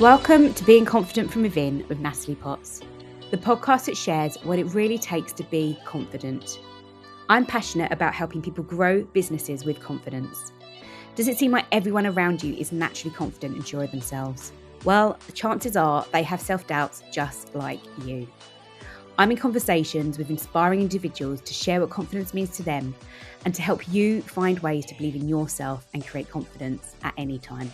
Welcome to Being Confident from Within with Natalie Potts, the podcast that shares what it really takes to be confident. I'm passionate about helping people grow businesses with confidence. Does it seem like everyone around you is naturally confident and sure of themselves? Well, the chances are they have self-doubts just like you. I'm in conversations with inspiring individuals to share what confidence means to them and to help you find ways to believe in yourself and create confidence at any time.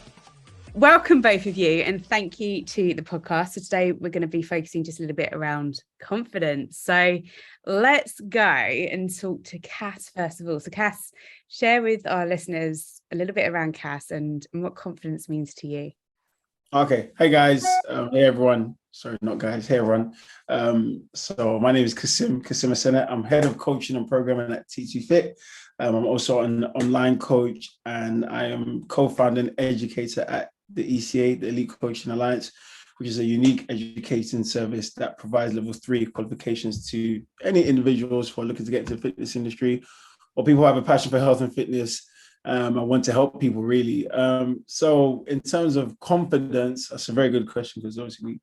Welcome both of you, and thank you to the podcast. So today we're going to be focusing just a little bit around confidence. So let's go and talk to Kass first of all. So Kass, share with our listeners a little bit around Kass and what confidence means to you. Okay. Hey guys. Hey everyone. Sorry, not guys. Hey everyone. So my name is Kass Esene. I'm head of coaching and programming at T2 Fit. I'm also an online coach, and I am co-founder and educator at the ECA, the Elite Coaching Alliance, which is a unique educating service that provides level 3 qualifications to any individuals who are looking to get into the fitness industry or people who have a passion for health and fitness. I want to help people really. So in terms of confidence, that's a very good question, because obviously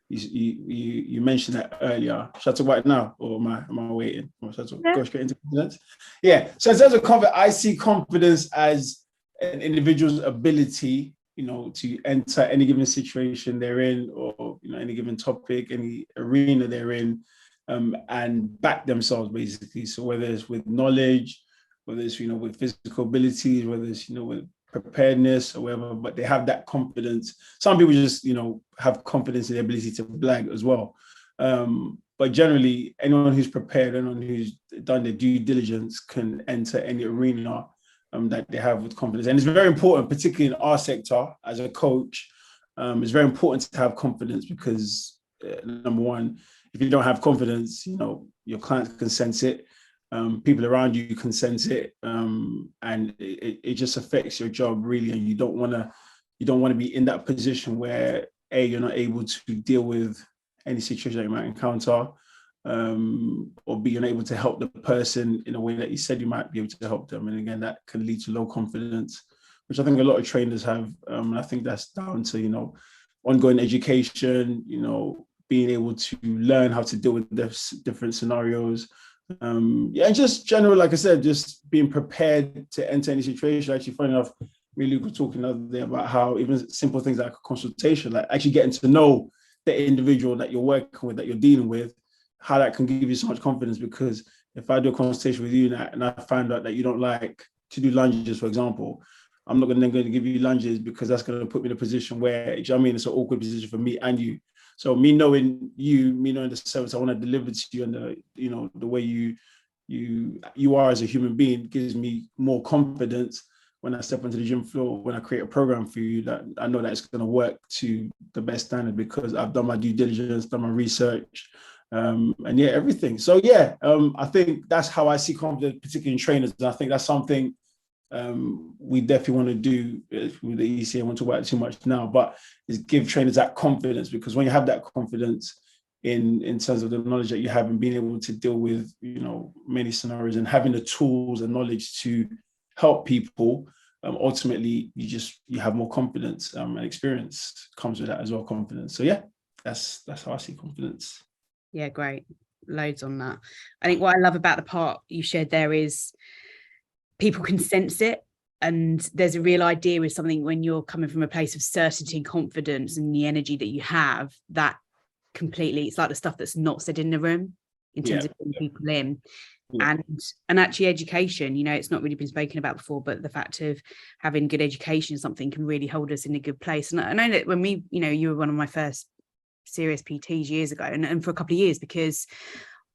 you mentioned that earlier. Should I talk about it now, or am I waiting? Or should I go straight into confidence? Yeah. So in terms of confidence, I see confidence as an individual's ability, to enter any given situation they're in, or any given topic, any arena they're in, and back themselves basically. So whether it's with knowledge, whether it's with physical abilities, whether it's with preparedness or whatever, but they have that confidence. Some people just have confidence in their ability to blag as well. But generally, anyone who's prepared, anyone who's done their due diligence can enter any arena that they have with confidence. And it's very important, particularly in our sector as a coach. It's very important to have confidence because number one, if you don't have confidence, your clients can sense it. People around you can sense it, and it just affects your job really. And you don't want to be in that position where A, you're not able to deal with any situation that you might encounter, or B, you're not able to help the person in a way that you said you might be able to help them. And again, that can lead to low confidence, which I think a lot of trainers have. I think that's down to ongoing education, being able to learn how to deal with different scenarios. And just general, like I said, just being prepared to enter any situation. Actually, funny enough, me and Luke were talking the other day about how even simple things like a consultation, like actually getting to know the individual that you're working with, that you're dealing with, how that can give you so much confidence. Because if I do a consultation with you and I find out that you don't like to do lunges, for example, I'm not going to give you lunges, because that's going to put me in a position where, it's an awkward position for me and you. So me knowing you, me knowing the service I want to deliver to you, and the way you are as a human being, gives me more confidence when I step onto the gym floor, when I create a program for you, that I know that it's going to work to the best standard, because I've done my due diligence, done my research, and everything. So I think that's how I see confidence, particularly in trainers. And I think that's something we definitely want to do with the ECA. I won't talk about it too much now, but is give trainers that confidence, because when you have that confidence in terms of the knowledge that you have and being able to deal with many scenarios and having the tools and knowledge to help people, ultimately you have more confidence, and experience comes with that as well, confidence. So that's how I see confidence. Yeah, great. Loads on that. I think what I love about the part you shared there is people can sense it, and there's a real idea with something when you're coming from a place of certainty and confidence, and the energy that you have, that completely, it's like the stuff that's not said in the room in terms of bringing people in. And actually education, it's not really been spoken about before, but the fact of having good education is something can really hold us in a good place. And I know that when we, you were one of my first serious PTs years ago, and for a couple of years, because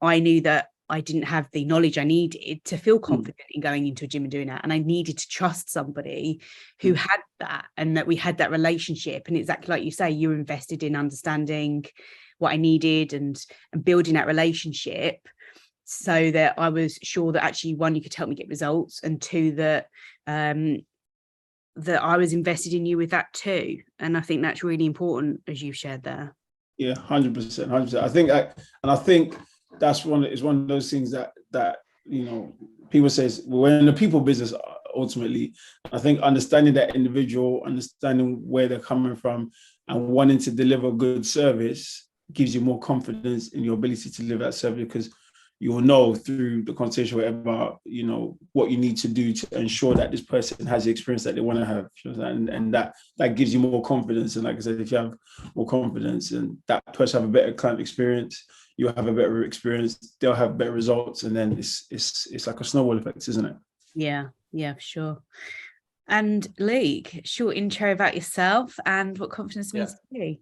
I knew that I didn't have the knowledge I needed to feel confident in going into a gym and doing that. And I needed to trust somebody who had that, and that we had that relationship. And exactly like you say, you were invested in understanding what I needed and building that relationship, so that I was sure that actually, one, you could help me get results, and two, that that I was invested in you with that too. And I think that's really important, as you shared there. Yeah, 100%. I think that's one of those things that people say we're in the people business ultimately. I think understanding that individual, understanding where they're coming from, and wanting to deliver good service gives you more confidence in your ability to deliver that service, because you will know through the conversation, whatever, what you need to do to ensure that this person has the experience that they want to have. And that gives you more confidence. And like I said, if you have more confidence and that person have a better client experience, you'll have a better experience, they'll have better results. And then it's like a snowball effect, isn't it? Yeah, for sure. And Luke, short intro about yourself and what confidence means to you.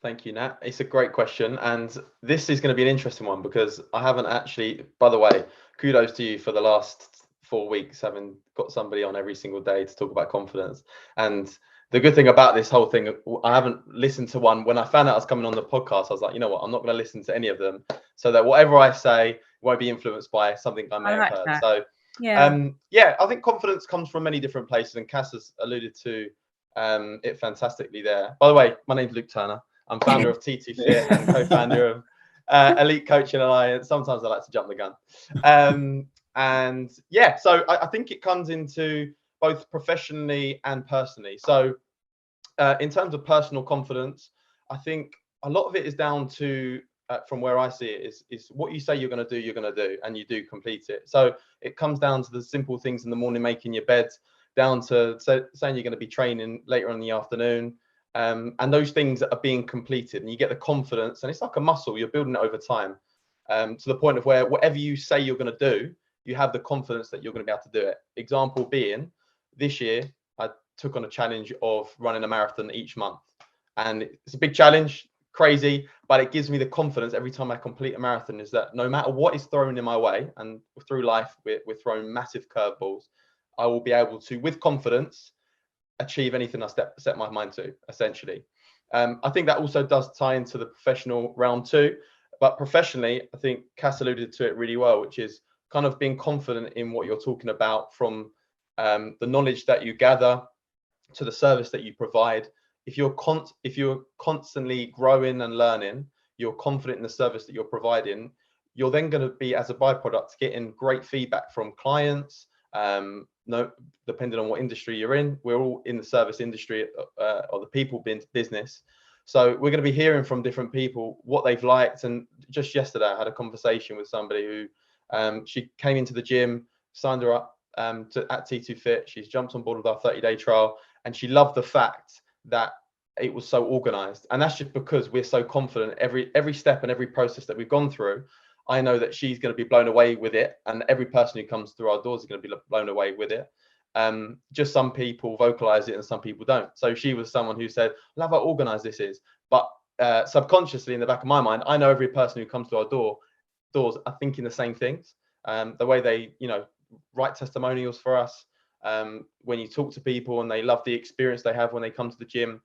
Thank you, Nat. It's a great question. And this is going to be an interesting one because I haven't actually, by the way, kudos to you for the last 4 weeks, having got somebody on every single day to talk about confidence. And the good thing about this whole thing, I haven't listened to one. When I found out I was coming on the podcast, I was like, you know what, I'm not going to listen to any of them, so that whatever I say won't be influenced by something I may have heard. That. So I think confidence comes from many different places, and Kass has alluded to it fantastically there. By the way, my name's Luke Turner. I'm founder of T2 Fit and co-founder of Elite Coaching Alliance. Sometimes I like to jump the gun. So I think it comes into both professionally and personally. So in terms of personal confidence, I think a lot of it is down to, from where I see it, is what you say you're going to do, and you do complete it. So it comes down to the simple things in the morning, making your bed, down to saying you're going to be training later in the afternoon. And those things are being completed, and you get the confidence, and it's like a muscle, you're building it over time, to the point of where whatever you say you're going to do, you have the confidence that you're going to be able to do it. Example being, this year I took on a challenge of running a marathon each month, and it's a big challenge, crazy, but it gives me the confidence every time I complete a marathon, is that no matter what is thrown in my way, and through life we're thrown massive curveballs, I will be able to, with confidence, achieve anything I set my mind to, essentially. I think that also does tie into the professional realm too, but professionally, I think Kass alluded to it really well, which is kind of being confident in what you're talking about, from the knowledge that you gather to the service that you provide. If you're constantly growing and learning, you're confident in the service that you're providing, you're then going to be, as a byproduct, getting great feedback from clients. Depending on what industry you're in, we're all in the service industry, or the people business. So we're going to be hearing from different people what they've liked. And just yesterday, I had a conversation with somebody who she came into the gym, signed her up at T2 Fit. She's jumped on board with our 30-day trial, and she loved the fact that it was so organized. And that's just because we're so confident every step and every process that we've gone through. I know that she's going to be blown away with it, and every person who comes through our doors is going to be blown away with it. Just some people vocalize it and some people don't. So she was someone who said, I love how organized this is. But subconsciously, in the back of my mind, I know every person who comes to our doors are thinking the same things. The way they, write testimonials for us, when you talk to people and they love the experience they have when they come to the gym.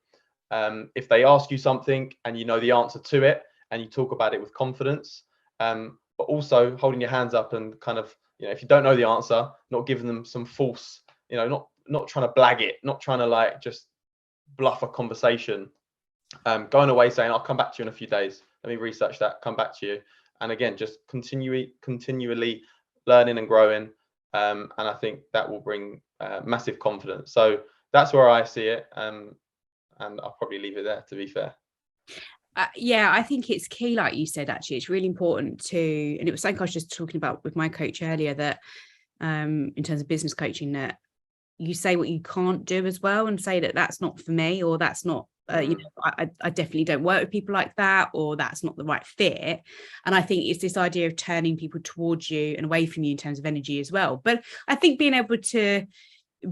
If they ask you something and you know the answer to it, and you talk about it with confidence, but also holding your hands up and kind of, if you don't know the answer, not giving them some false, not trying to blag it, not trying to just bluff a conversation, going away saying, I'll come back to you in a few days. Let me research that, come back to you. And again, just continually learning and growing. And I think that will bring massive confidence. So that's where I see it. And I'll probably leave it there, to be fair. I think it's key, like you said. Actually, it's really important to, and it was something I was just talking about with my coach earlier, that in terms of business coaching, that you say what you can't do as well, and say that that's not for me, or that's not I definitely don't work with people like that, or that's not the right fit. And I think it's this idea of turning people towards you and away from you in terms of energy as well. But I think being able to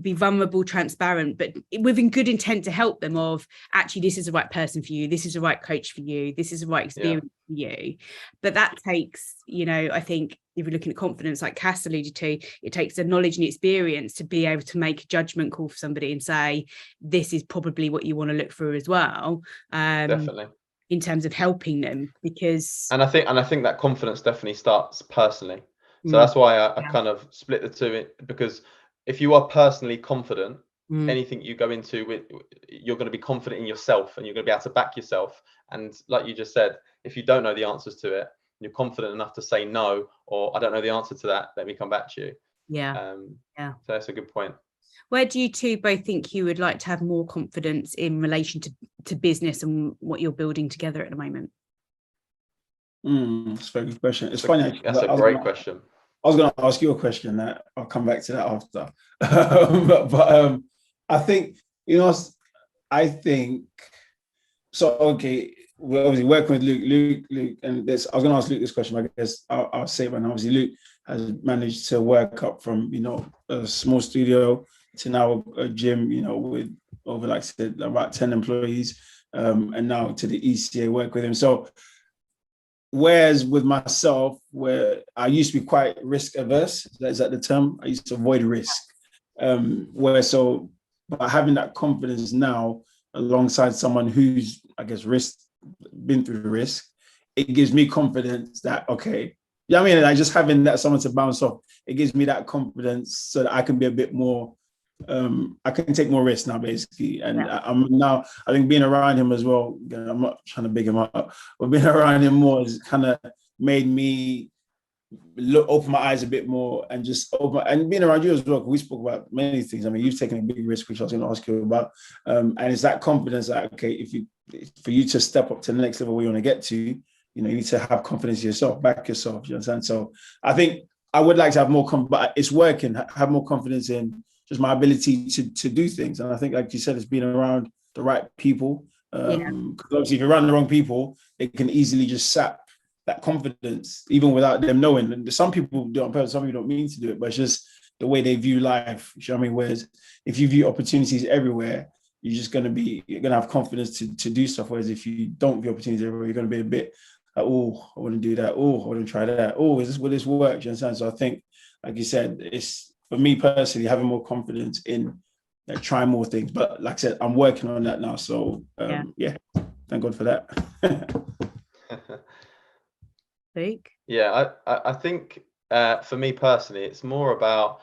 be vulnerable, transparent, but within good intent to help them, of actually, this is the right person for you, this is the right coach for you, this is the right experience for you. But that takes, I think if you're looking at confidence, like Kass alluded to, it takes the knowledge and experience to be able to make a judgment call for somebody and say, this is probably what you want to look for as well. Definitely. In terms of helping them, because I think that confidence definitely starts personally. So that's why I kind of split the two, because if you are personally confident, anything you go into with, you're going to be confident in yourself, and you're going to be able to back yourself. And like you just said, if you don't know the answers to it, you're confident enough to say no, or I don't know the answer to that, let me come back to you. So that's a good point. Where do you two both think you would like to have more confidence in relation to business and what you're building together at the moment? That's a very good question. It's funny, actually. That's a great question. I was going to ask you a question that I'll come back to that after. I think, I think, so, okay, we're obviously working with Luke, and this, I was going to ask Luke this question, but I guess I'll say it, but obviously Luke has managed to work up from, a small studio to now a gym, with over, like I said, about 10 employees, and now to the ECA, work with him. So, whereas with myself, where I used to be quite risk averse, is that the term? I used to avoid risk. But having that confidence now alongside someone who's, I guess, been through risk, it gives me confidence that, okay, like just having that someone to bounce off, it gives me that confidence so that I can be a bit more, I can take more risks now, basically. And I think being around him as well, I'm not trying to big him up, but being around him more has kind of made me open my eyes a bit more and just and being around you as well. We spoke about many things. I mean, you've taken a big risk, which I was going to ask you about. And it's that confidence that, okay, for you to step up to the next level where you want to get to, you need to have confidence in yourself, back yourself, you understand? So I think I would like to have more but it's working, have more confidence in just my ability to do things. And I think, like you said, it's being around the right people. Because obviously if you're around the wrong people, it can easily just sap that confidence, even without them knowing. And some people do it on purpose, some people don't mean to do it, but it's just the way they view life. You know what I mean? Whereas if you view opportunities everywhere, you're going to have confidence to do stuff. Whereas if you don't view opportunities everywhere, you're going to be a bit like, oh, I want to do that. Oh, I want to try that. Oh, will this work? You understand? So I think, like you said, it's, for me personally, having more confidence in trying more things. But like I said, I'm working on that now. So yeah, thank God for that. Yeah, I think for me personally, it's more about,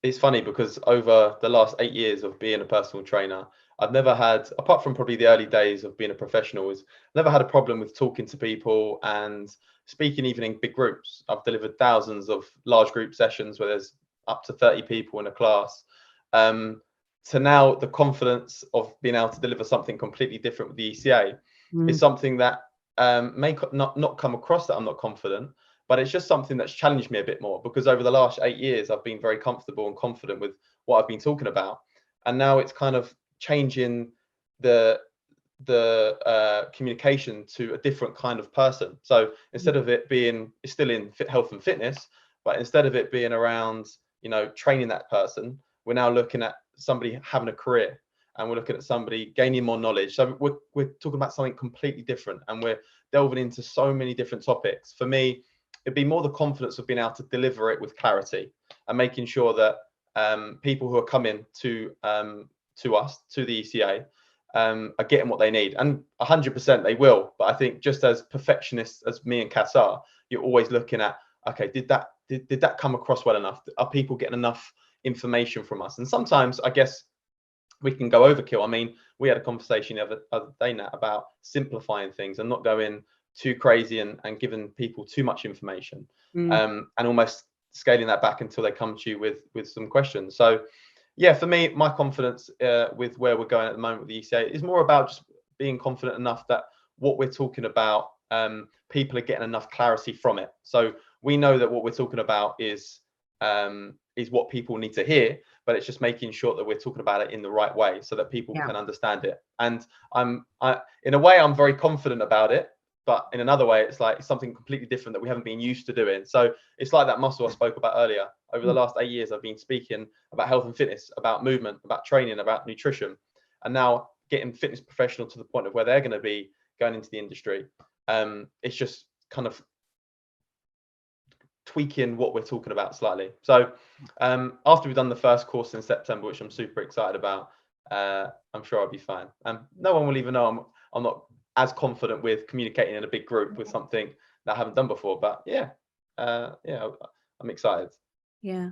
it's funny because over the last 8 years of being a personal trainer, I've never had, apart from probably the early days of being a professional, never had a problem with talking to people and speaking even in big groups. I've delivered thousands of large group sessions where there's up to 30 people in a class. To now the confidence of being able to deliver something completely different with the ECA is something that may not come across that I'm not confident, but it's just something that's challenged me a bit more, because over the last 8 years I've been very comfortable and confident with what I've been talking about, and now it's kind of changing the communication to a different kind of person. So instead of it being, it's still in health and fitness, but instead of it being around training that person, we're now looking at somebody having a career, and we're looking at somebody gaining more knowledge. So we're talking about something completely different, and we're delving into so many different topics. For me, it'd be more the confidence of being able to deliver it with clarity and making sure that people who are coming to us, to the ECA, are getting what they need. And 100% they will. But I think just as perfectionists as me and Kass are, you're always looking at, okay, did that come across well enough? Are people getting enough information from us? And sometimes I guess we can go overkill. I mean, we had a conversation the other day, Nat, about simplifying things and not going too crazy and giving people too much information, and almost scaling that back until they come to you with some questions. So yeah, for me, my confidence with where we're going at the moment with the ECA is more about just being confident enough that what we're talking about, people are getting enough clarity from it. So we know that what we're talking about is what people need to hear, but it's just making sure that we're talking about it in the right way so that people can understand it. And in a way, I'm very confident about it, but in another way, it's like something completely different that we haven't been used to doing. So it's like that muscle I spoke about earlier. Over the last 8 years, I've been speaking about health and fitness, about movement, about training, about nutrition, and now getting fitness professional to the point of where they're going to be going into the industry. It's just kind of tweaking what we're talking about slightly. So after we've done the first course in September, which I'm super excited about, I'm sure I'll be fine. No one will even know I'm not as confident with communicating in a big group with something that I haven't done before. But yeah, I'm excited. Yeah,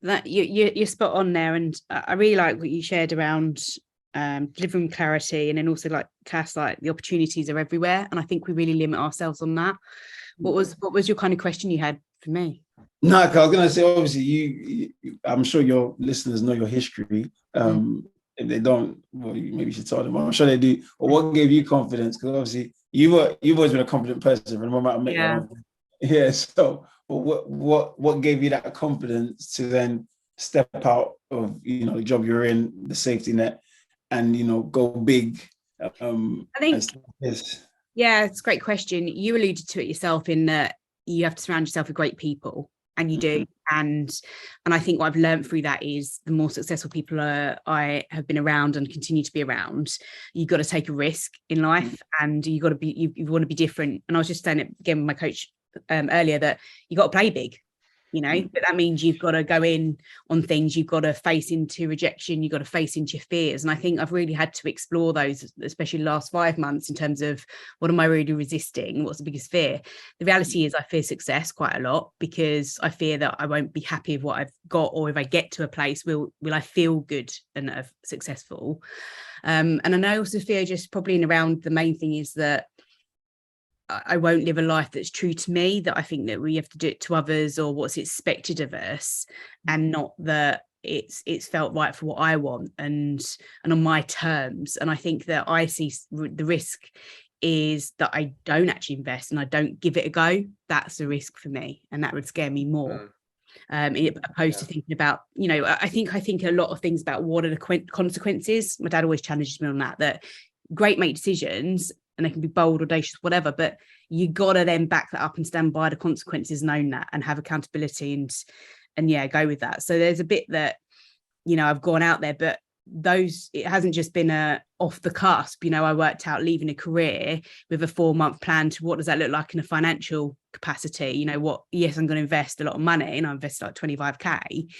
that you're spot on there, and I really like what you shared around delivering clarity, and then also like Kass, like the opportunities are everywhere, and I think we really limit ourselves on that. What was your kind of question you had for me? No, I was gonna say obviously I'm sure your listeners know your history. If they don't, well, maybe you should tell them. I'm sure they do. But what gave you confidence? Because obviously you've always been a confident person from the moment I met you. Yeah. Yeah. So, but what gave you that confidence to then step out of the job you're in, the safety net, and go big? I think, Yes. yeah, it's a great question. You alluded to it yourself in that you have to surround yourself with great people, and you do. And I think what I've learned through that is the more successful people I have been around and continue to be around, you've got to take a risk in life, and you got to be, you want to be different. And I was just saying it again with my coach earlier, that you got to play big, but that means you've got to go in on things, you've got to face into rejection, you've got to face into your fears. And I think I've really had to explore those, especially the last 5 months, in terms of what am I really resisting? What's the biggest fear? The reality is I fear success quite a lot, because I fear that I won't be happy with what I've got, or if I get to a place, will I feel good and successful? And then I also fear, just probably in around, the main thing is that I won't live a life that's true to me, that I think that we have to do it to others or what's expected of us, and not that it's felt right for what I want and on my terms. And I think that I see the risk is that I don't actually invest and I don't give it a go. That's the risk for me, and that would scare me more. Opposed to thinking about, I think a lot of things about what are the consequences. My dad always challenges me on that great make decisions, and they can be bold, audacious, whatever, but you got to then back that up and stand by the consequences and own that and have accountability and go with that. So there's a bit that, I've gone out there, but it hasn't just been a off the cusp. I worked out leaving a career with a 4-month plan to what does that look like in a financial capacity. Yes, I'm going to invest a lot of money, and I invested like 25k,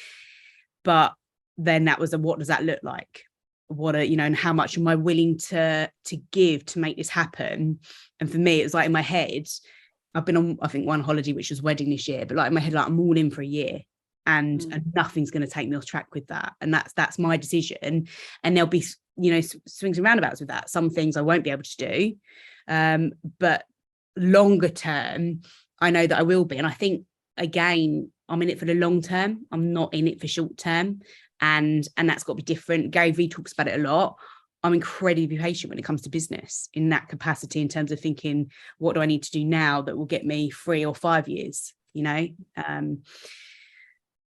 but then that was what does that look like? And how much am I willing to give to make this happen? And for me, it was like in my head, I've been on, I think, one holiday, which was wedding this year, but like in my head, like I'm all in for a year, and nothing's going to take me off track with that. And that's my decision. And there'll be, swings and roundabouts with that. Some things I won't be able to do. But longer term, I know that I will be. And I think, again, I'm in it for the long term. I'm not in it for short term. And that's got to be different. Gary Vee talks about it a lot. I'm incredibly patient when it comes to business in that capacity, in terms of thinking, what do I need to do now that will get me 3 or 5 years,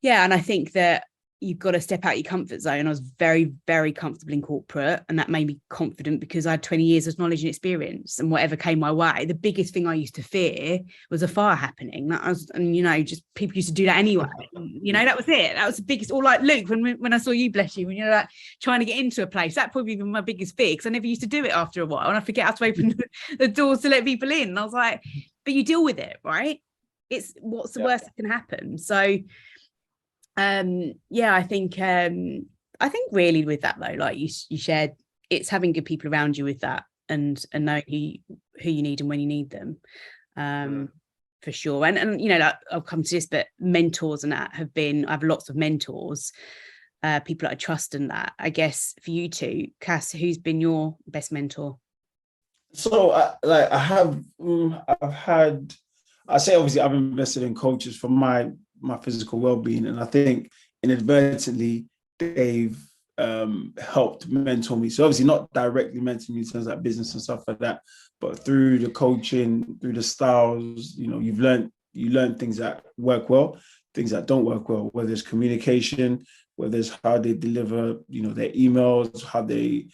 and I think that you've got to step out your comfort zone. I was very, very comfortable in corporate, and that made me confident because I had 20 years of knowledge and experience, and whatever came my way. The biggest thing I used to fear was a fire happening. Just people used to do that anyway. That was it. That was the biggest. Or like Luke, when I saw you, bless you, when you're like trying to get into a place, that probably been my biggest fear, because I never used to do it after a while, and I forget how to open the doors to let people in. And I was like, but you deal with it, right? It's what's the worst that can happen. So I think really with that though, like you shared, it's having good people around you with that, and knowing who you need and when you need them, for sure. And like, I'll come to this, but mentors and that I have lots of mentors, people that I trust, and that, I guess, for you too, Kass, who's been your best mentor? So I say obviously I've invested in coaches for my physical well-being, and I think inadvertently they've helped mentor me. So obviously not directly mentoring me in terms of like business and stuff like that, but through the coaching, through the styles, you learn things that work well, things that don't work well, whether it's communication, whether it's how they deliver, their emails, how they,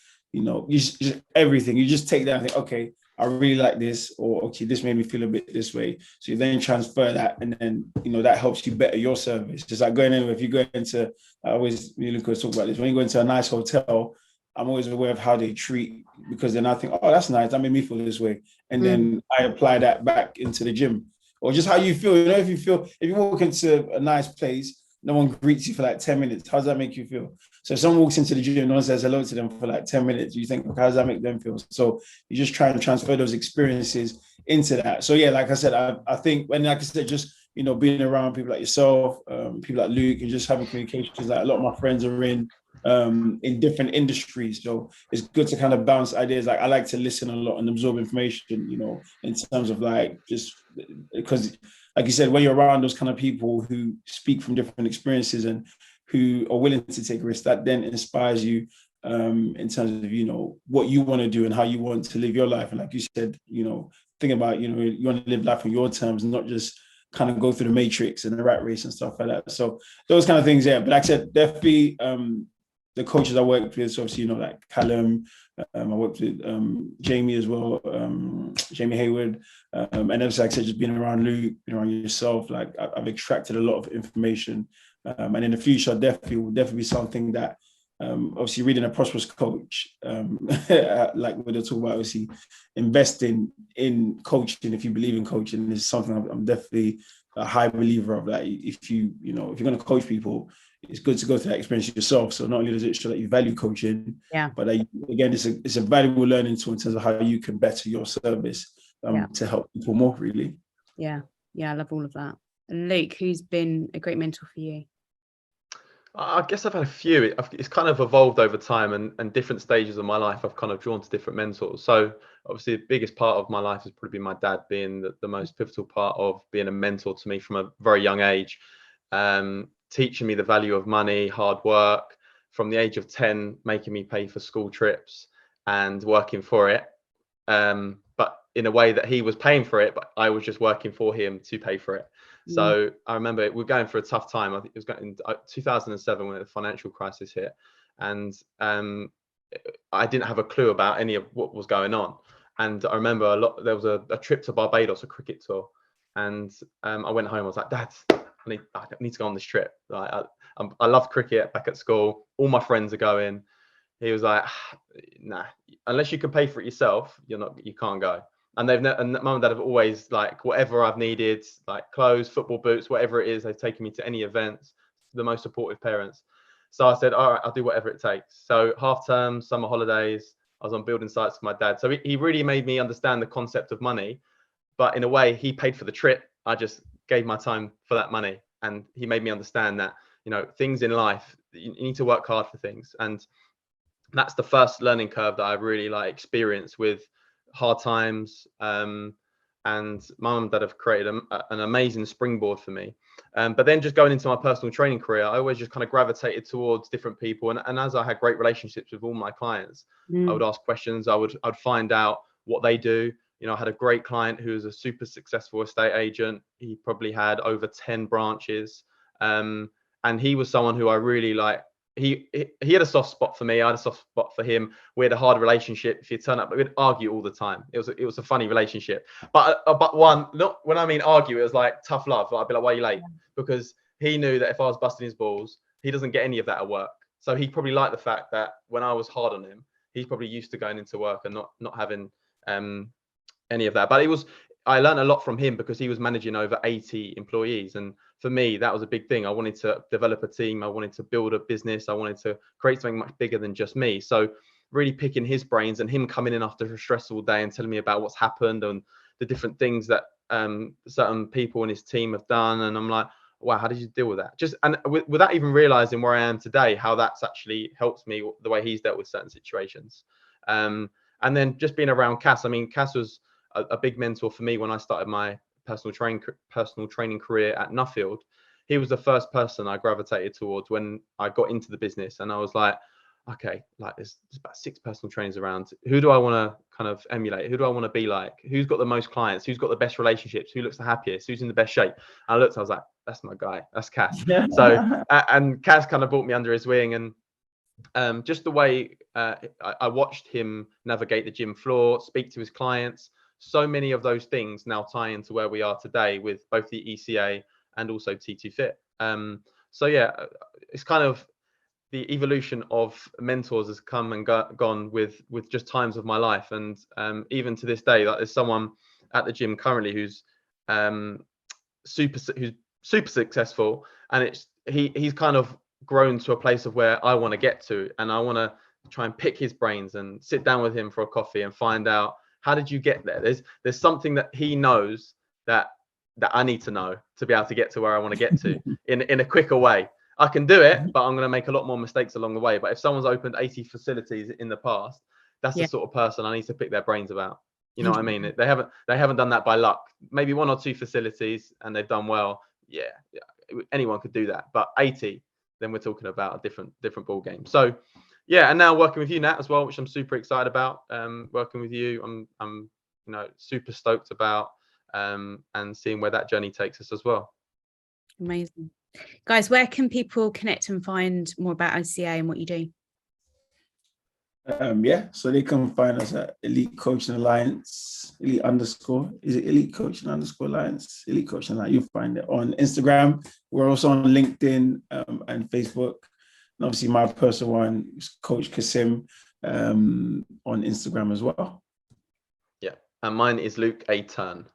just everything. You just take that and think, okay, I really like this, or okay, this made me feel a bit this way. So you then transfer that, and then that helps you better your service. Just like going in, if you go into, I always really could talk about this. When you go into a nice hotel, I'm always aware of how they treat, because then I think, oh, that's nice, that made me feel this way, and then I apply that back into the gym, or just how you feel. If you walk into a nice place, no one greets you for like 10 minutes. How does that make you feel? So if someone walks into the gym, no one says hello to them for like 10 minutes. You think, okay, how does that make them feel? So you just try and transfer those experiences into that. So yeah, like I said, I think when, like I said, just, being around people like yourself, people like Luke, and just having communications, like a lot of my friends are in different industries. So it's good to kind of bounce ideas. Like I like to listen a lot and absorb information, in terms of like, just because like you said, when you're around those kind of people who speak from different experiences and who are willing to take risks, that then inspires you in terms of, you know, what you want to do and how you want to live your life. And like you said, you know, think about, you know, you want to live life on your terms and not just kind of go through the matrix and the rat race and stuff like that. So those kind of things, yeah. But like I said, definitely the coaches I worked with, so obviously, you know, like Callum, I worked with Jamie as well, Jamie Hayward, and then, like I said, just being around Luke, being around yourself, like I've extracted a lot of information, and in the future, will definitely be something that, obviously, reading A Prosperous Coach, like we're talking about, obviously, investing in coaching. If you believe in coaching, is something I'm definitely a high believer of. Like, if you're going to coach people, it's good to go through that experience yourself. So not only does it show that you value coaching, but again, it's a valuable learning tool in terms of how you can better your service to help people more, really. Yeah, I love all of that. And Luke, who's been a great mentor for you? I guess I've had a few. It's kind of evolved over time, and different stages of my life, I've kind of drawn to different mentors. So obviously the biggest part of my life has probably been my dad, being the most pivotal part of being a mentor to me from a very young age. Teaching me the value of money, hard work, from the age of 10, making me pay for school trips and working for it. But in a way that he was paying for it, but I was just working for him to pay for it. So I remember we were going for a tough time. I think it was going in 2007 when the financial crisis hit, and I didn't have a clue about any of what was going on. And I remember there was a trip to Barbados, a cricket tour, and I went home. I was like, Dad, I need to go on this trip. Like, I love cricket back at school. All my friends are going. He was like, nah, unless you can pay for it yourself, you can't go. And and mum and dad have always, like, whatever I've needed, like clothes, football boots, whatever it is, they've taken me to any events. The most supportive parents. So I said, all right, I'll do whatever it takes. So half term, summer holidays, I was on building sites with my dad. So he really made me understand the concept of money. But in a way, he paid for the trip. I just gave my time for that money. And he made me understand that, things in life, you need to work hard for things. And that's the first learning curve that I really experienced with hard times. And mum and dad have created an amazing springboard for me. But then just going into my personal training career, I always just kind of gravitated towards different people. And as I had great relationships with all my clients, I would ask questions. I'd find out what they do. I had a great client who was a super successful estate agent. He probably had over 10 branches. And he was someone who I really he had a soft spot for me. I had a soft spot for him. We had a hard relationship. If you turn up, we'd argue all the time. It was a funny relationship. But not when I mean argue, it was like tough love. I'd be like, why are you late? Because he knew that if I was busting his balls, he doesn't get any of that at work. So he probably liked the fact that when I was hard on him, he's probably used to going into work and not having any of that. But I learned a lot from him because he was managing over 80 employees. And for me, that was a big thing. I wanted to develop a team. I wanted to build a business. I wanted to create something much bigger than just me. So really picking his brains and him coming in after a stressful day and telling me about what's happened and the different things that certain people in his team have done. And I'm like, wow, how did you deal with that? And without even realizing where I am today, how that's actually helped me, the way he's dealt with certain situations. And then just being around Kass. I mean, Kass was a big mentor for me when I started my personal training career at Nuffield. He was the first person I gravitated towards when I got into the business, and I was like, okay, there's about 6 personal trainers around. Who do I want to kind of emulate? Who do I want to be like? Who's got the most clients? Who's got the best relationships? Who looks the happiest? Who's in the best shape? And I looked, I was like, that's my guy. That's Kass. So and Kass kind of brought me under his wing, and just the way I watched him navigate the gym floor, speak to his clients. So many of those things now tie into where we are today with both the ECA and also T2 Fit. So yeah, it's kind of the evolution of mentors has come and gone with just times of my life. And even to this day, there's someone at the gym currently who's super successful, and he's kind of grown to a place of where I want to get to, and I want to try and pick his brains and sit down with him for a coffee and find out, how did you get there? There's something that he knows that I need to know to be able to get to where I want to get to in a quicker way. I can do it, but I'm going to make a lot more mistakes along the way. But if someone's opened 80 facilities in the past, that's the sort of person I need to pick their brains about. You know what I mean? They haven't done that by luck. Maybe 1 or 2 facilities and they've done well. Yeah, anyone could do that. But 80, then we're talking about a different ball game. So yeah, and now working with you, Nat, as well, which I'm super excited about. Working with you, I'm super stoked about, and seeing where that journey takes us as well. Amazing. Guys, where can people connect and find more about ICA and what you do? So they can find us at Elite Coaching Alliance, Elite _, is it Elite Coaching _Alliance? Elite Coaching Alliance. You'll find it on Instagram. We're also on LinkedIn and Facebook. And obviously my personal one is Coach Kasim on Instagram as well. Yeah. And mine is Luke A. Turn.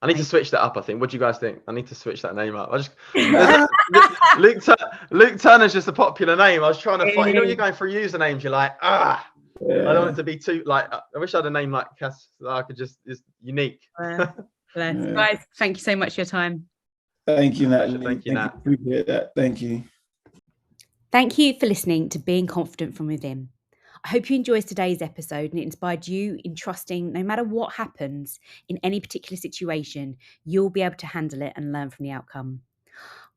I need to switch that up, I think. What do you guys think? I need to switch that name up. Luke Turner's just a popular name. I was trying to find, you're going through usernames, you're like, I don't want it to be too, like, I wish I had a name like Kass that I could just, is unique. Guys, thank you so much for your time. Thank you, Nat. Thank you, Nat. Appreciate that. Thank you. Thank you for listening to Being Confident from Within. I hope you enjoyed today's episode and it inspired you in trusting no matter what happens in any particular situation, you'll be able to handle it and learn from the outcome.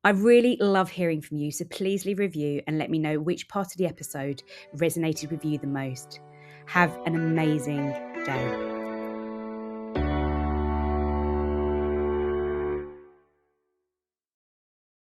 I really love hearing from you, so please leave a review and let me know which part of the episode resonated with you the most. Have an amazing day.